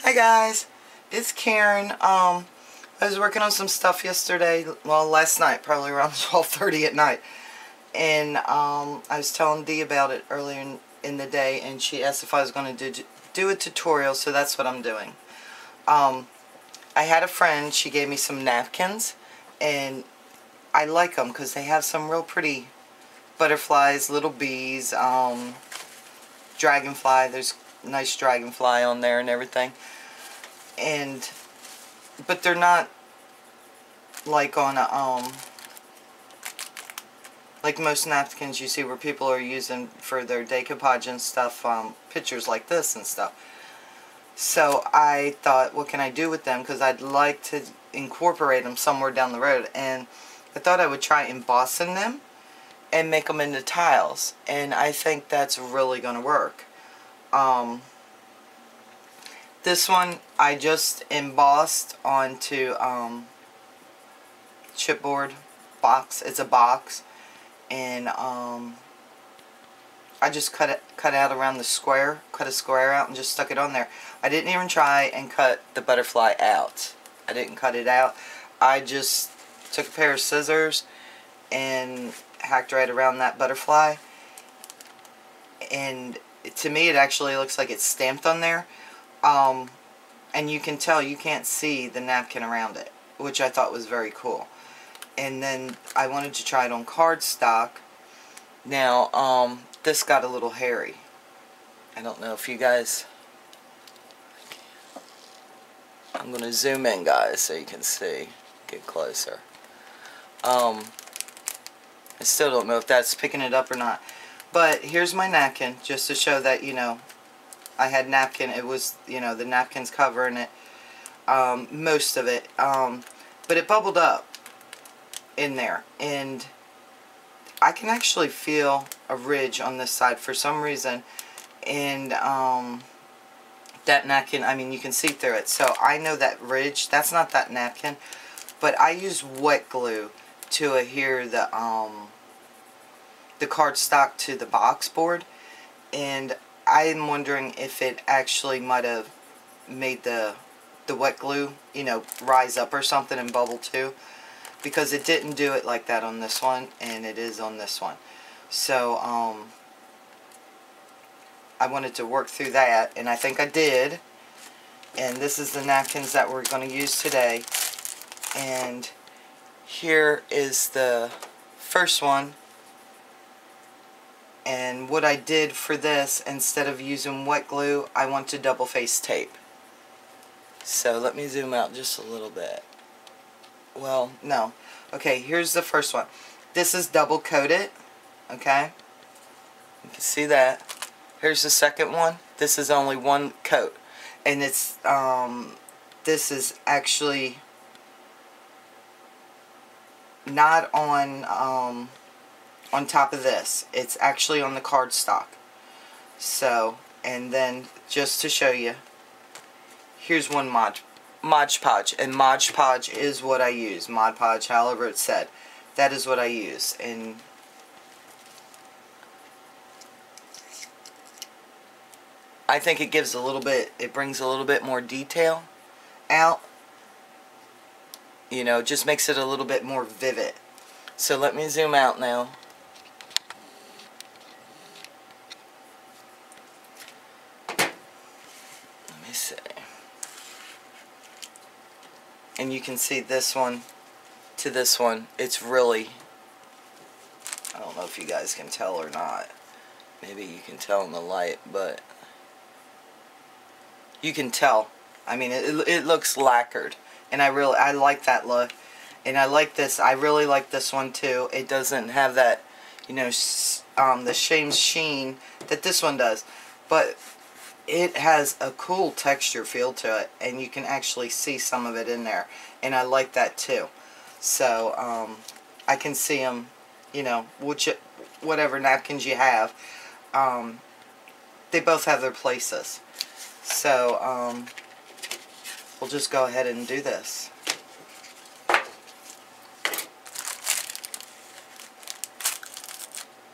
Hi guys, it's Karen. I was working on some stuff yesterday, well last night, probably around 12:30 at night, and I was telling Dee about it earlier in the day, and she asked if I was going to do a tutorial, so that's what I'm doing. I had a friend, she gave me some napkins, and I like them because they have some real pretty butterflies, little bees, dragonfly, there's a nice dragonfly on there and everything. But they're not like on a, like most napkins you see where people are using for their decoupage and stuff, pictures like this and stuff. So I thought, what can I do with them? Because I'd like to incorporate them somewhere down the road. And I thought I would try embossing them and make them into tiles. And I think that's really going to work. This one I just embossed onto chipboard box. It's a box, and I just cut out around the square, cut a square out, and just stuck it on there. I didn't even try and cut the butterfly out. I didn't cut it out. I just took a pair of scissors and hacked right around that butterfly, and to me it actually looks like it's stamped on there. And you can tell, you can't see the napkin around it, which I thought was very cool. And then I wanted to try it on cardstock. Now, this got a little hairy. I don't know if you guys... I'm going to zoom in, guys, so you can see. Get closer. I still don't know if that's picking it up or not. But here's my napkin, just to show that, you know, I had napkin. It was, you know, the napkin's covering it, most of it. But it bubbled up in there, and I can actually feel a ridge on this side for some reason. And that napkin, I mean, you can see through it. So I know that ridge, that's not that napkin. But I used wet glue to adhere the cardstock to the box board, and I'm wondering if it actually might have made the wet glue, you know, rise up or something and bubble too, because it didn't do it like that on this one, and it is on this one. So I wanted to work through that, and I think I did. And this is the napkins that we're going to use today. And here is the first one. And what I did for this, instead of using wet glue, I want to double face tape. So let me zoom out just a little bit. Well, no. Okay, here's the first one. This is double coated. Okay? You can see that. Here's the second one. This is only one coat. And it's, this is actually not on top of this. It's actually on the cardstock. So, and then just to show you, here's one Mod Podge, and Mod Podge is what I use. Mod Podge, however it's said, that is what I use. And I think it gives a little bit, it brings a little bit more detail out. You know, just makes it a little bit more vivid. So let me zoom out now. Let me see. And you can see this one to this one. It's really, I don't know if you guys can tell or not. Maybe you can tell in the light, but you can tell. I mean, it looks lacquered, and I like that look. And I like this. I really like this one too. It doesn't have that, you know, the same sheen that this one does, but it has a cool texture feel to it, and you can actually see some of it in there, and I like that too. So I can see them, you know, whatever napkins you have, they both have their places. So we'll just go ahead and do this.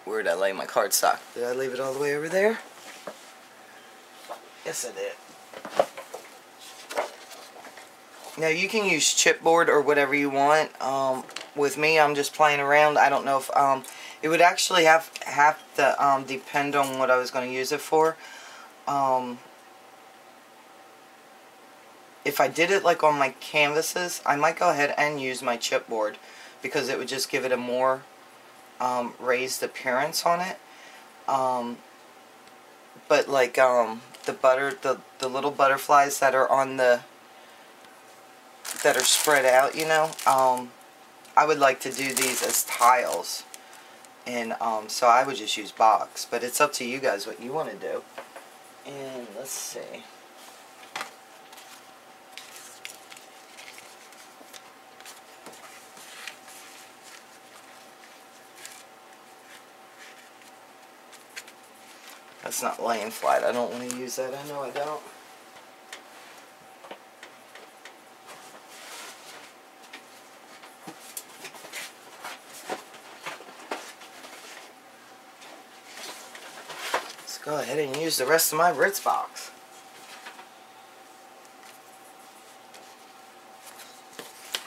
Where did I lay my cardstock? Did I leave it all the way over there? Yes, I did. Now you can use chipboard or whatever you want. With me, I'm just playing around. I don't know if it would actually have to depend on what I was going to use it for. If I did it like on my canvases, I might go ahead and use my chipboard because it would just give it a more raised appearance on it. But like the little butterflies that are on that are spread out, you know, I would like to do these as tiles, and so I would just use box. But it's up to you guys what you want to do. And let's see. That's not laying flat. I don't want to use that. I know I don't. Let's go ahead and use the rest of my Ritz box.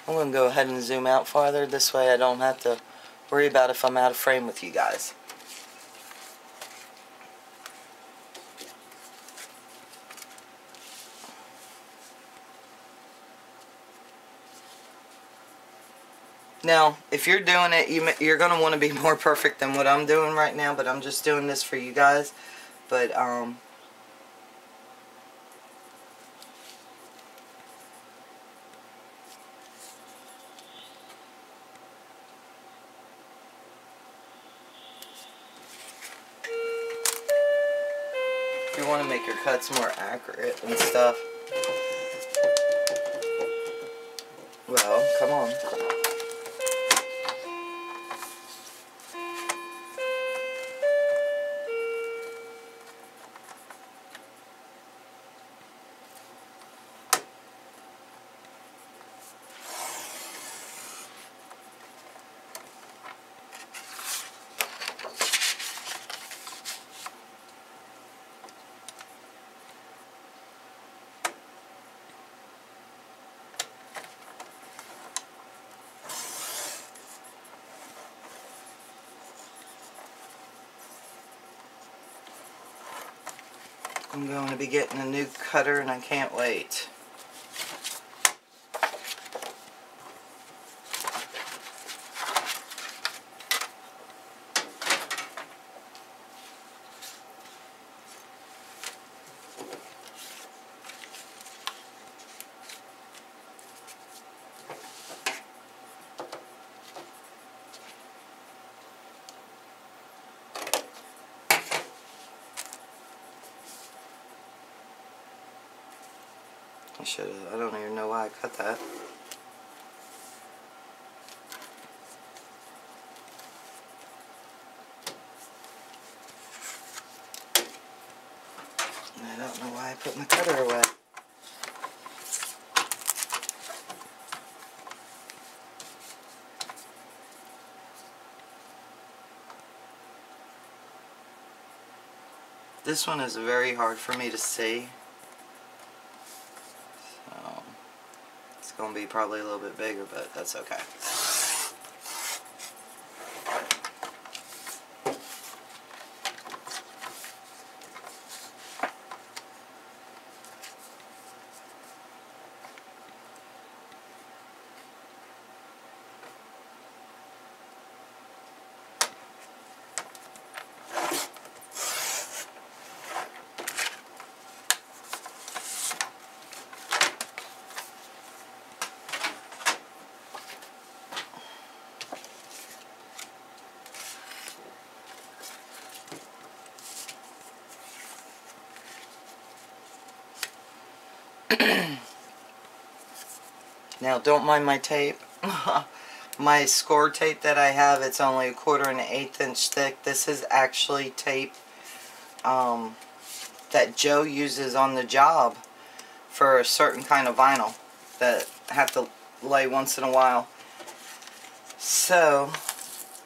I'm going to go ahead and zoom out farther. This way I don't have to worry about if I'm out of frame with you guys. Now, if you're doing it, you're going to want to be more perfect than what I'm doing right now, but I'm just doing this for you guys. But, if you want to make your cuts more accurate and stuff, well, come on. I'm going to be getting a new cutter and I can't wait. I don't even know why I cut that. I don't know why I put my cutter away. This one is very hard for me to see. It's going to be probably a little bit bigger, but that's okay. Now, don't mind my tape. My score tape that I have, it's only 1/4 and 1/8 inch thick. This is actually tape that Joe uses on the job for a certain kind of vinyl that I have to lay once in a while. So,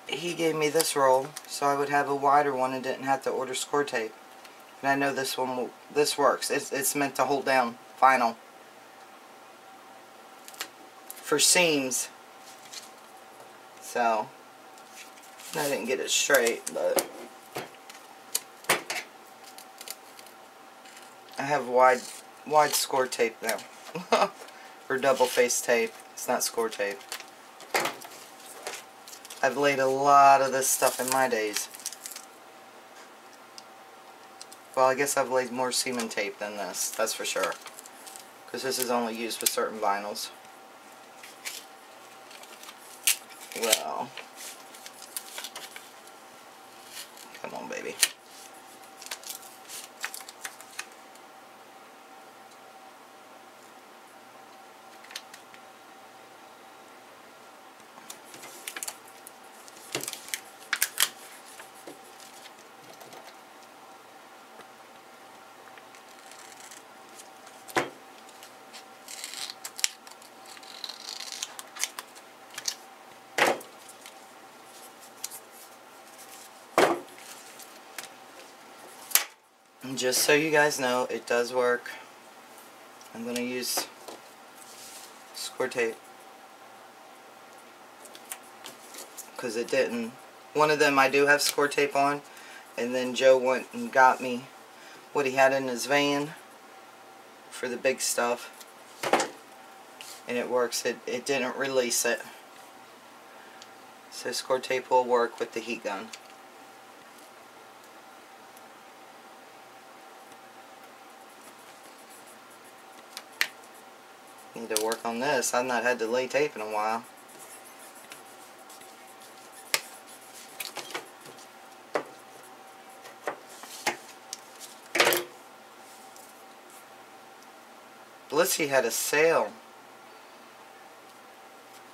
he gave me this roll so I would have a wider one and didn't have to order score tape. And I know this one will, this works. It's meant to hold down vinyl. for seams. So I didn't get it straight, but I have wide score tape now. Or double face tape. It's not score tape. I've laid a lot of this stuff in my days. Well, I guess I've laid more seam tape than this, that's for sure. Because this is only used with certain vinyls. Well, come on, baby. And just so you guys know, it does work. I'm going to use score tape because it didn't. One of them I do have score tape on, and then Joe went and got me what he had in his van for the big stuff, and it works. It didn't release it. So score tape will work with the heat gun. Need to work on this. I've not had to lay tape in a while. Blissey had a sale,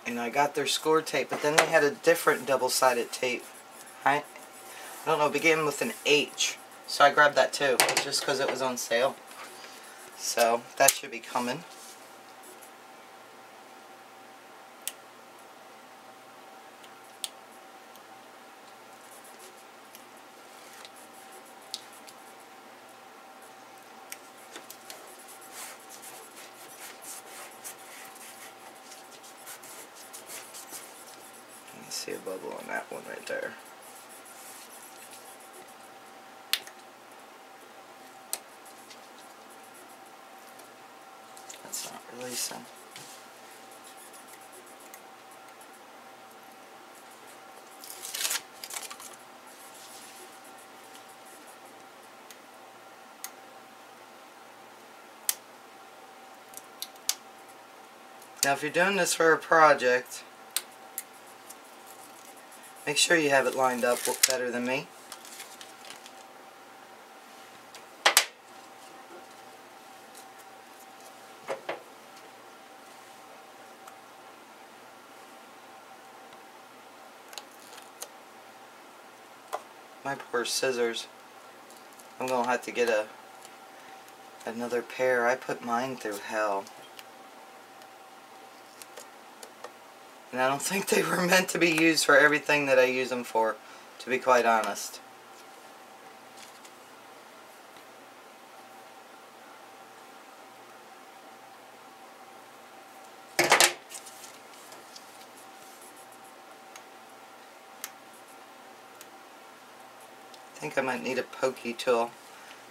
and I got their score tape, but then they had a different double-sided tape. I don't know, it began with an H, so I grabbed that too, just because it was on sale. So that should be coming. See a bubble on that one right there. That's not releasing. Now if you're doing this for a project, make sure you have it lined up better than me. My poor scissors. I'm going to have to get another pair. I put mine through hell. And I don't think they were meant to be used for everything that I use them for, to be quite honest. I think I might need a pokey tool.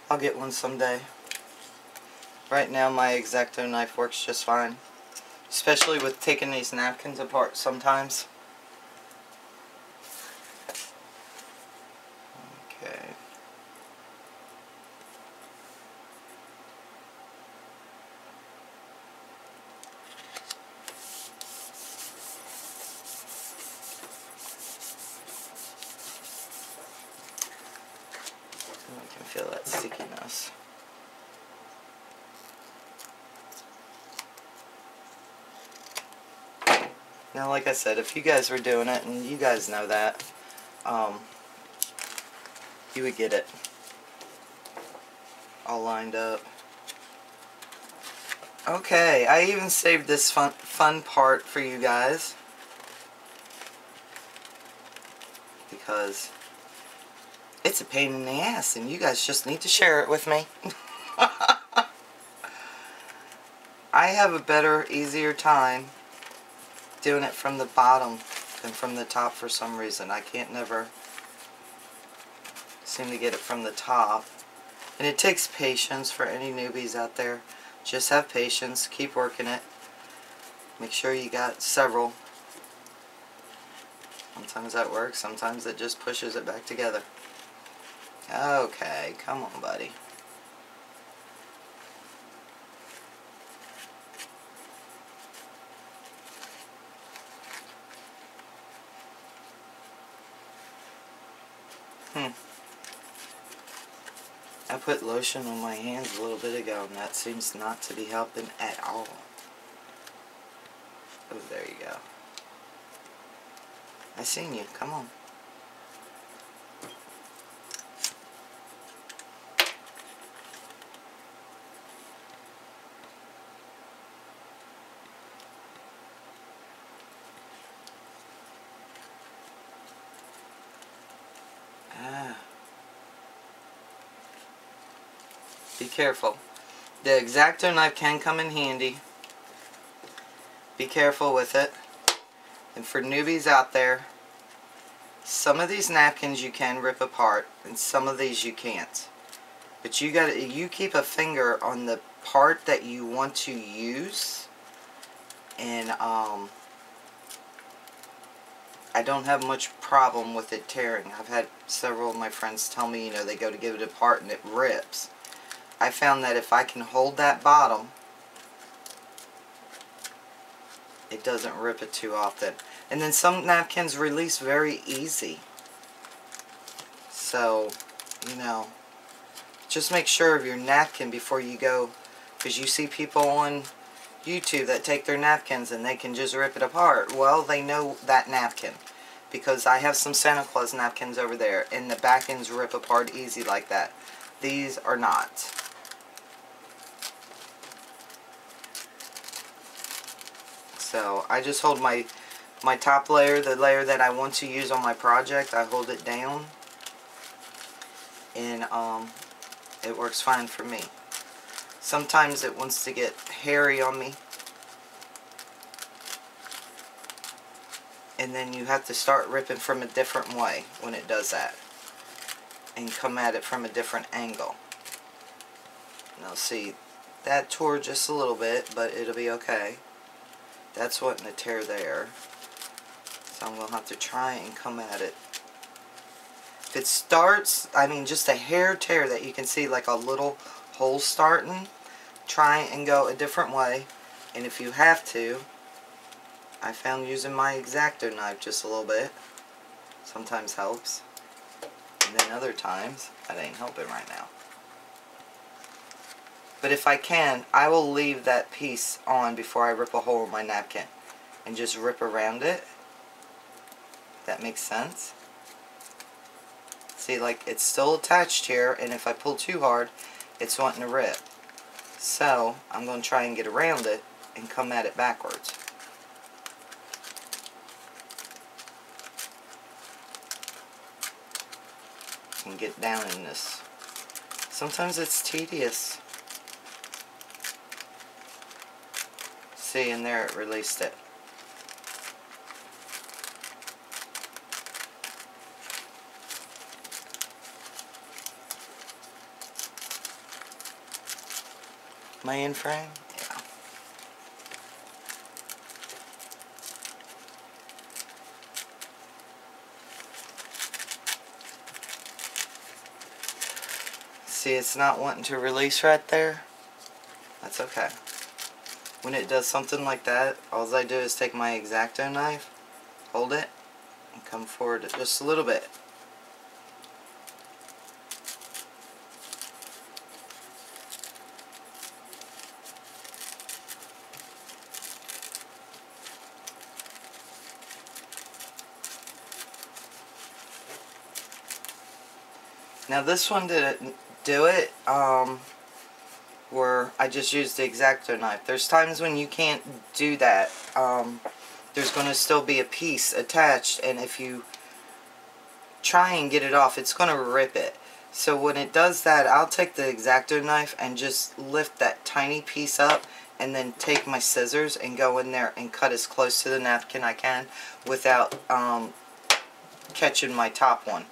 I'll get one someday. Right now my X-Acto knife works just fine. Especially with taking these napkins apart sometimes. Okay. I can feel that stickiness. Now, like I said, if you guys were doing it, and you guys know that, you would get it all lined up. Okay, I even saved this fun part for you guys, because it's a pain in the ass, and you guys just need to share it with me. I have a better, easier time doing it from the bottom than from the top for some reason. I can't never seem to get it from the top. And it takes patience for any newbies out there. Just have patience, keep working it. Make sure you got several. Sometimes that works, sometimes it just pushes it back together. Okay, come on, buddy. I put lotion on my hands a little bit ago, and that seems not to be helping at all. Oh, there you go. I seen you. Come on. Be careful. The X-Acto knife can come in handy. Be careful with it. And for newbies out there, some of these napkins you can rip apart, and some of these you can't. But you keep a finger on the part that you want to use, and I don't have much problem with it tearing. I've had several of my friends tell me, you know, they go to give it apart and it rips. I found that if I can hold that bottom, it doesn't rip it too often. And then some napkins release very easy. So, you know, just make sure of your napkin before you go, because you see people on YouTube that take their napkins and they can just rip it apart. Well, they know that napkin, because I have some Santa Claus napkins over there and the back ends rip apart easy like that. These are not. So I just hold my top layer, the layer that I want to use on my project, I hold it down, and it works fine for me. Sometimes it wants to get hairy on me, and then you have to start ripping from a different way when it does that, and come at it from a different angle. Now see, that tore just a little bit, but it'll be okay. That's wanting to tear there. So I'm going to have to try and come at it. If it starts, I mean just a hair tear that you can see like a little hole starting, try and go a different way. And if you have to, I found using my X-Acto knife just a little bit sometimes helps. And then other times, that ain't helping right now. But if I can, I will leave that piece on before I rip a hole in my napkin and just rip around it. That makes sense. See, like, it's still attached here, and if I pull too hard, it's wanting to rip. So, I'm going to try and get around it and come at it backwards. And get down in this. Sometimes it's tedious. See, and there it released it. Am I in frame? Yeah. See, it's not wanting to release right there. That's okay. When it does something like that, all I do is take my X-Acto knife, hold it, and come forward just a little bit. Now this one didn't do it, where I just used the X-Acto knife. There's times when you can't do that. There's going to still be a piece attached, and if you try and get it off, it's going to rip it. So when it does that, I'll take the X-Acto knife and just lift that tiny piece up and then take my scissors and go in there and cut as close to the napkin I can without catching my top one.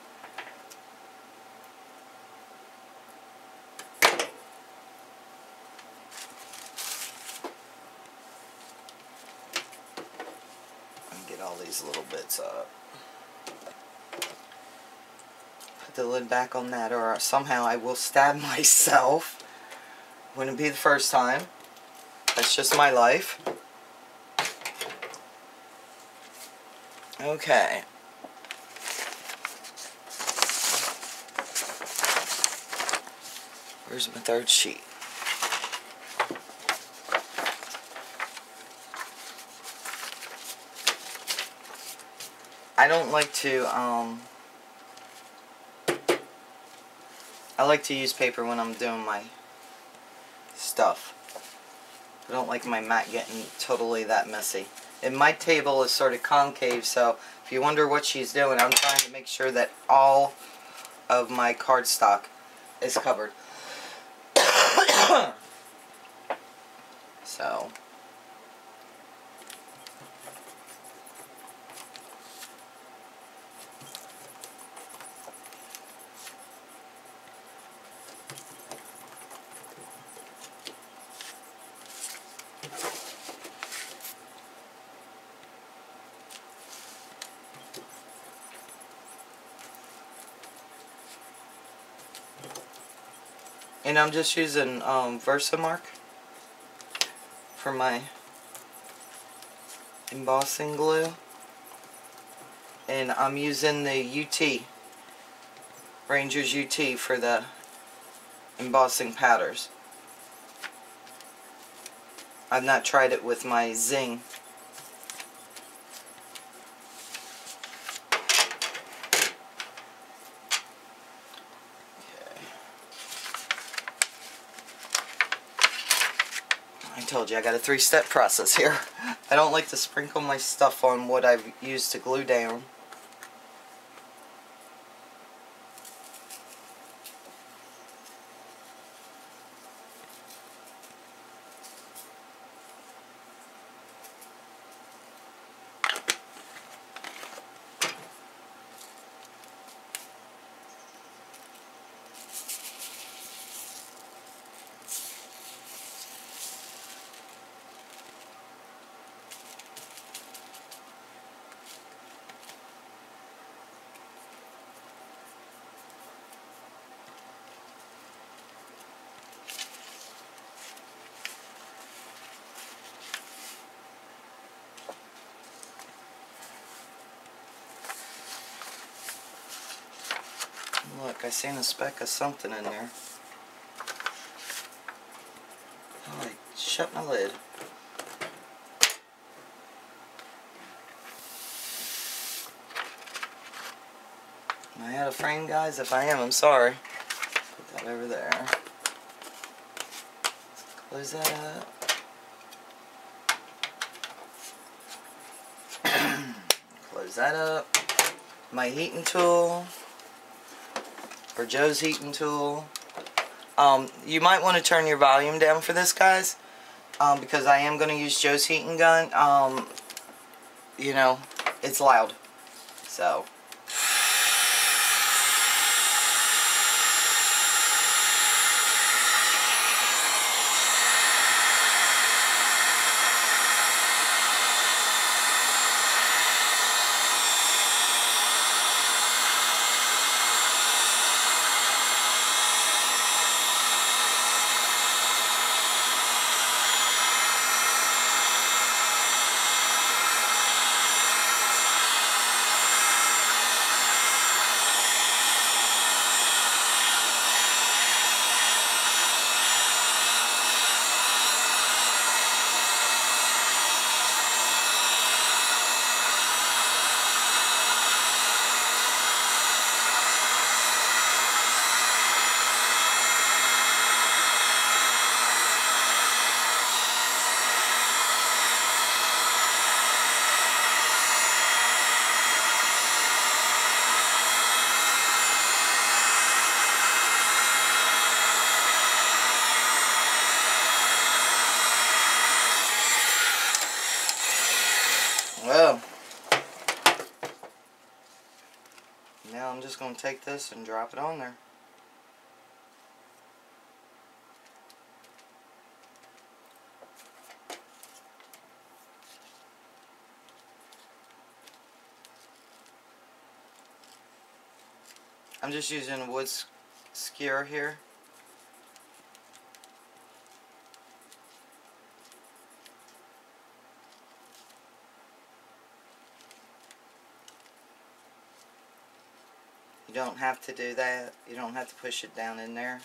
And get all these little bits up. Put the lid back on that, or somehow I will stab myself. Wouldn't be the first time. That's just my life. Okay. Where's my third sheet? I don't like to, I like to use paper when I'm doing my stuff. I don't like my mat getting totally that messy. And my table is sort of concave, so if you wonder what she's doing, I'm trying to make sure that all of my cardstock is covered. So, and I'm just using Versamark for my embossing glue, and I'm using the UT, Ranger's UT, for the embossing powders. I've not tried it with my Zing. I told you I got a 3-step process here. I don't like to sprinkle my stuff on what I've used to glue down. Look, I seen a speck of something in there. Oh, I shut my lid. Am I out of frame, guys? If I am, I'm sorry. Put that over there. Close that up. Close that up. My heating tool. Or Joe's heating tool. You might want to turn your volume down for this, guys, because I am going to use Joe's heating gun. You know, it's loud. So. Well, now I'm just going to take this and drop it on there. I'm just using a wood skewer here. You don't have to do that. You don't have to push it down in there,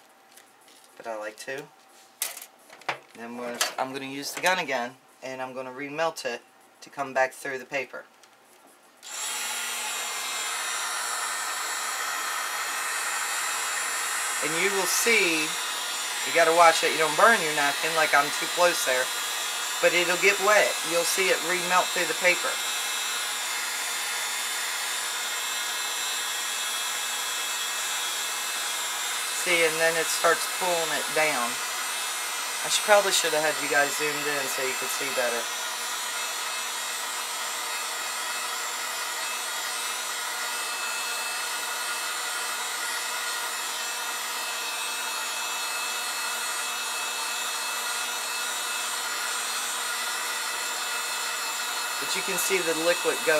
but I like to. Then I'm going to use the gun again, and I'm going to remelt it to come back through the paper. And you will see, you got to watch that you don't burn your napkin like I'm too close there, but it'll get wet. You'll see it remelt through the paper. See, and then it starts pulling it down. I probably should have had you guys zoomed in so you could see better. But you can see the liquid go,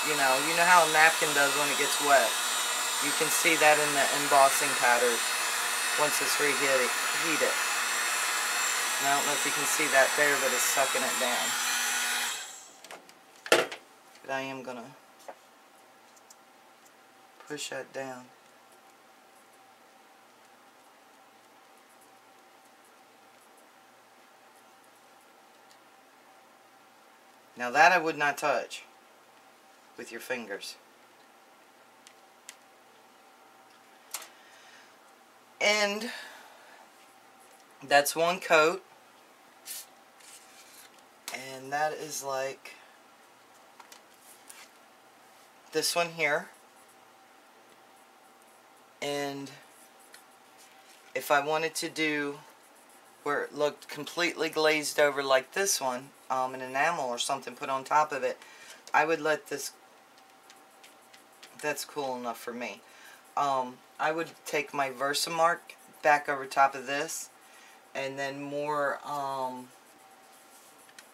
you know how a napkin does when it gets wet. You can see that in the embossing patterns once it's reheated. And I don't know if you can see that there, but it's sucking it down. But I am going to push that down. Now that I would not touch with your fingers. And that's one coat. And that is like this one here. And if I wanted to do where it looked completely glazed over like this one, an enamel or something put on top of it, I would let this, that's cool enough for me. I would take my Versamark back over top of this, and then more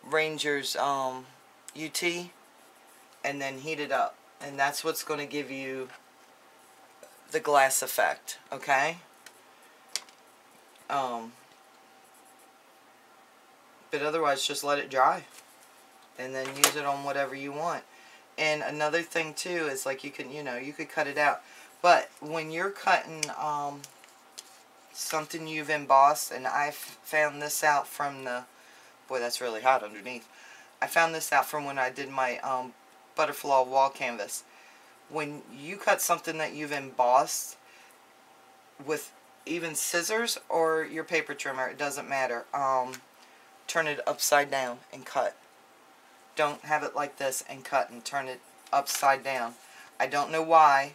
Ranger's UT, and then heat it up. And that's what's going to give you the glass effect, okay? But otherwise, just let it dry, and then use it on whatever you want. And another thing too is, like, you can, you could cut it out. But when you're cutting something you've embossed, and I found this out from the, boy, that's really hot underneath. I found this out from when I did my butterfly wall canvas. When you cut something that you've embossed with even scissors or your paper trimmer, it doesn't matter. Turn it upside down and cut. Don't have it like this and cut and turn it upside down. I don't know why,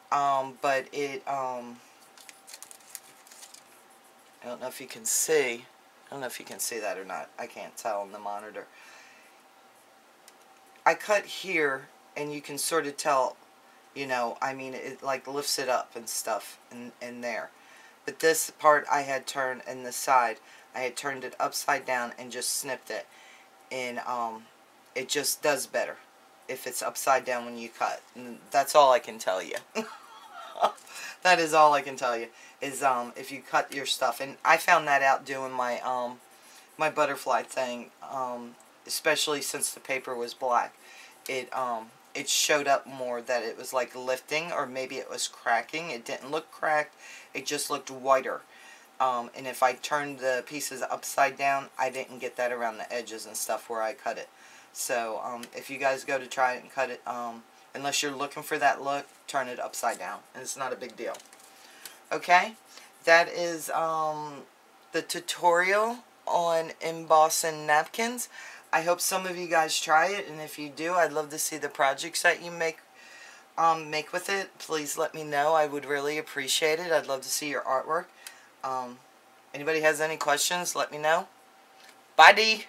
but it, I don't know if you can see. I don't know if you can see that or not. I can't tell on the monitor. I cut here, and you can sort of tell, I mean, it like lifts it up and stuff in there. But this part I had turned, in the side, I had turned it upside down and just snipped it. And it just does better if it's upside down when you cut. And that's all I can tell you. That is all I can tell you, is if you cut your stuff. And I found that out doing my my butterfly thing, especially since the paper was black. It showed up more that it was like lifting, or maybe it was cracking. It didn't look cracked, it just looked whiter. And if I turned the pieces upside down, I didn't get that around the edges and stuff where I cut it. So if you guys go to try it and cut it, unless you're looking for that look, turn it upside down, and it's not a big deal. Okay, that is the tutorial on embossing napkins. I hope some of you guys try it, and if you do, I'd love to see the projects that you make with it. Please let me know. I would really appreciate it. I'd love to see your artwork. Anybody has any questions, let me know. Bye, Dee.